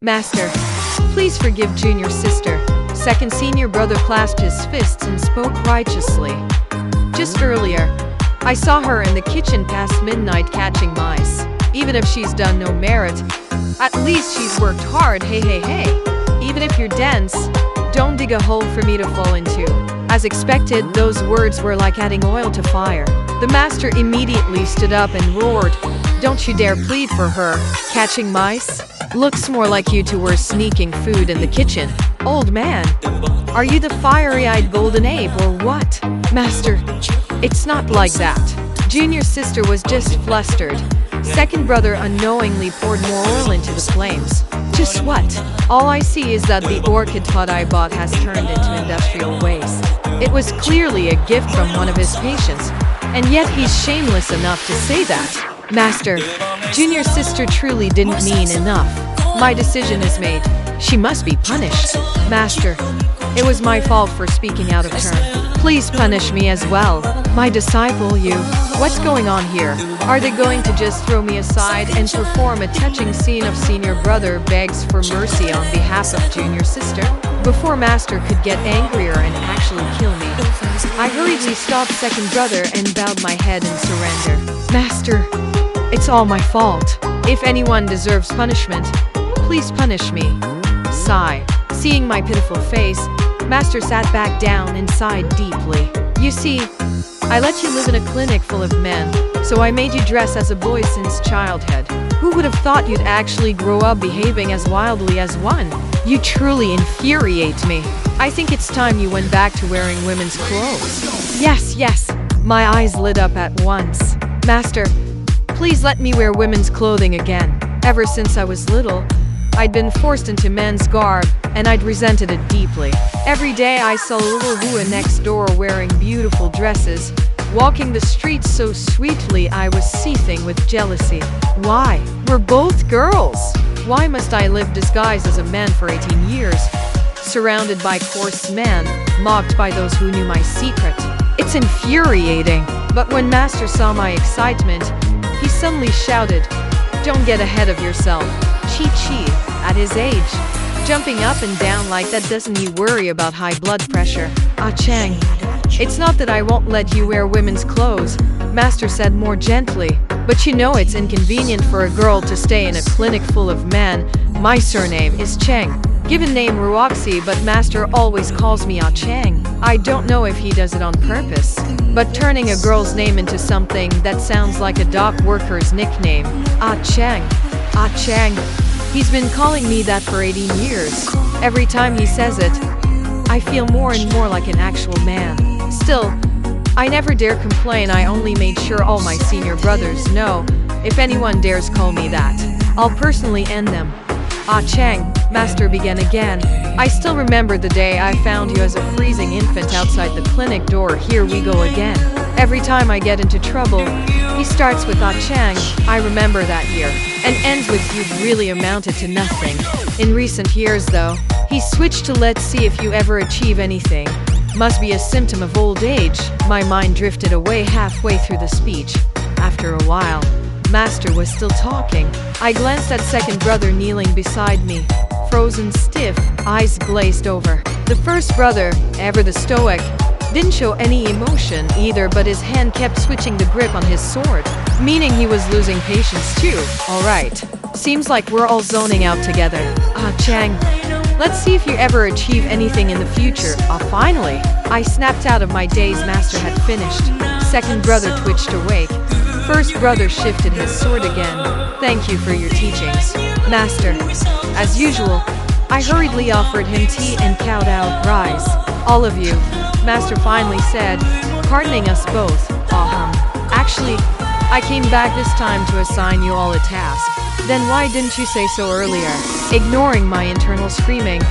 Master, please forgive junior sister. Second senior brother clasped his fists and spoke righteously. Just earlier, I saw her in the kitchen past midnight catching mice. Even if she's done no merit, at least she's worked hard, hey. Even if you're dense, don't dig a hole for me to fall into. As expected, those words were like adding oil to fire. The master immediately stood up and roared, "Don't you dare plead for her. Catching mice? Looks more like you two were sneaking food in the kitchen. Old man, are you the fiery-eyed golden ape or what?" Master, it's not like that. Junior sister was just flustered. Second brother unknowingly poured more oil into the flames. Just what? All I see is that the orchid pot I bought has turned into industrial waste. It was clearly a gift from one of his patients, and yet he's shameless enough to say that. Master, junior sister truly didn't mean enough. My decision is made. She must be punished. Master, it was my fault for speaking out of turn. Please punish me as well. My disciple, you. What's going on here? Are they going to just throw me aside and perform a touching scene of senior brother begs for mercy on behalf of junior sister? Before master could get angrier and actually kill me, I hurriedly stopped second brother and bowed my head in surrender. Master, it's all my fault. If anyone deserves punishment, please punish me. Sigh. Seeing my pitiful face, master sat back down and sighed deeply. You see, I let you live in a clinic full of men, so I made you dress as a boy since childhood. Who would have thought you'd actually grow up behaving as wildly as one? You truly infuriate me. I think it's time you went back to wearing women's clothes. Yes. My eyes lit up at once. Master, please let me wear women's clothing again. Ever since I was little, I'd been forced into men's garb, and I'd resented it deeply. Every day I saw little Hua next door wearing beautiful dresses, walking the streets so sweetly I was seething with jealousy. Why? We're both girls. Why must I live disguised as a man for 18 years, surrounded by coarse men, mocked by those who knew my secret? It's infuriating. But when master saw my excitement, he suddenly shouted, "Don't get ahead of yourself. Chi, at his age, jumping up and down like that doesn't you worry about high blood pressure." "Ah Chang, it's not that I won't let you wear women's clothes," master said more gently, "but you know it's inconvenient for a girl to stay in a clinic full of men. My surname is Cheng, given name Ruoxi, but master always calls me Ah Chang. I don't know if he does it on purpose, but turning a girl's name into something that sounds like a dock worker's nickname. Ah Chang. He's been calling me that for 18 years. Every time he says it, I feel more and more like an actual man. Still, I never dare complain. I only made sure all my senior brothers know, if anyone dares call me that, I'll personally end them." "Ah Chang," master began again, "I still remember the day I found you as a freezing infant outside the clinic door. Here we go again. Every time I get into trouble, he starts with Ah Chang, I remember that year, and ends with you've really amounted to nothing. In recent years though, he switched to let's see if you ever achieve anything. Must be a symptom of old age." My mind drifted away halfway through the speech. After a while, master was still talking. I glanced at second brother kneeling beside me, frozen stiff, eyes glazed over. The first brother, ever the stoic, didn't show any emotion either, but his hand kept switching the grip on his sword, meaning he was losing patience too. Alright, seems like we're all zoning out together. "Ah Chang, let's see if you ever achieve anything in the future." "Ah finally." I snapped out of my daze. Master had finished. Second brother twitched awake. First brother shifted his sword again. "Thank you for your teachings, master." As usual, I hurriedly offered him tea and cowed out, "Rise, all of you," master finally said, pardoning us both. Actually, I came back this time to assign you all a task." "Then why didn't you say so earlier?" Ignoring my internal screaming,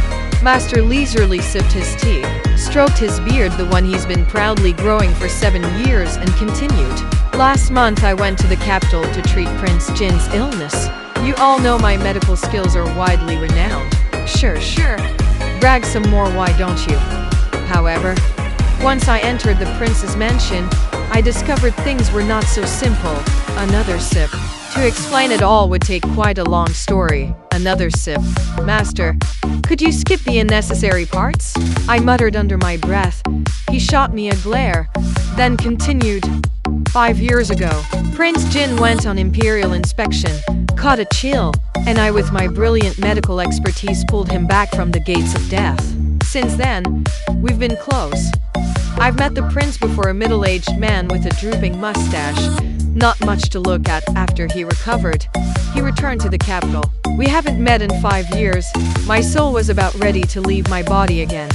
master leisurely sipped his tea, stroked his beard, the one he's been proudly growing for 7 years, and continued. "Last month I went to the capital to treat Prince Jin's illness. You all know my medical skills are widely renowned." Sure. Brag some more, why don't you?" However, once I entered the prince's mansion, I discovered things were not so simple. Another sip. To explain it all would take quite a long story. Another sip. Master, could you skip the unnecessary parts? I muttered under my breath. He shot me a glare, then continued. 5 years ago, Prince Jin went on imperial inspection, caught a chill, and I with my brilliant medical expertise pulled him back from the gates of death. Since then, we've been close. I've met the prince before, a middle-aged man with a drooping mustache. Not much to look at after he recovered. He returned to the capital. We haven't met in 5 years. My soul was about ready to leave my body again.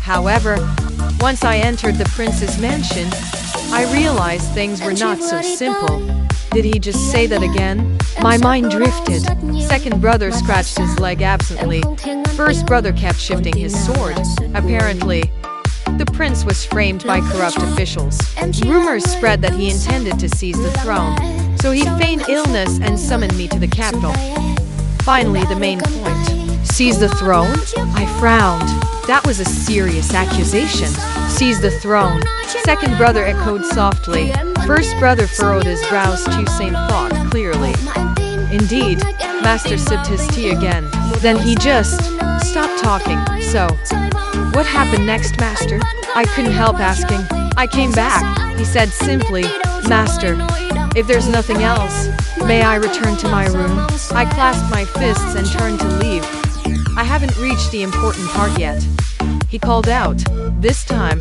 However, once I entered the prince's mansion, I realized things were not so simple. Did he just say that again? My mind drifted. Second brother scratched his leg absently. First brother kept shifting his sword. Apparently, the prince was framed by corrupt officials. Rumors spread that he intended to seize the throne, so he feigned illness and summoned me to the capital. Finally, the main point. Seize the throne? I frowned. That was a serious accusation. Seize the throne. Second brother echoed softly. First brother furrowed his brows to same thought clearly. Indeed, Master sipped his tea again. Then he just stopped talking. So, what happened next, Master? I couldn't help asking. I came back. He said simply, Master, if there's nothing else, may I return to my room? I clasped my fists and turned to leave. I haven't reached the important part yet. He called out, this time,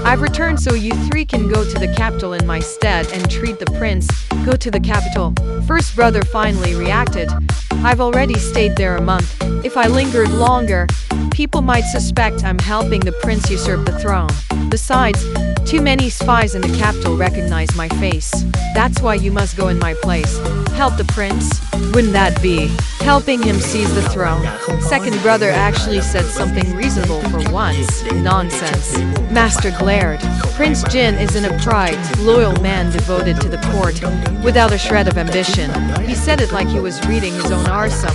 I've returned so you three can go to the capital in my stead and treat the prince. Go to the capital. First brother finally reacted. I've already stayed there a month. If I lingered longer, people might suspect I'm helping the prince usurp the throne. Besides, too many spies in the capital recognize my face. That's why you must go in my place. Help the prince? Wouldn't that be helping him seize the throne? Second brother actually said something reasonable for once. Nonsense. Master glared. Prince Jin is an upright, loyal man devoted to the court, without a shred of ambition. He said it like he was reading his own arsum.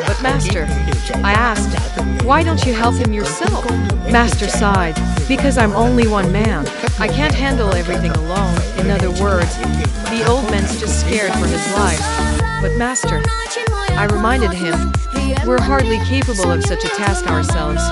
But Master, I asked, why don't you help him yourself? Master sighed. Because I'm only one man. I can't handle everything alone. In other words, the old man's just scared for his life. But Master, I reminded him, we're hardly capable of such a task ourselves.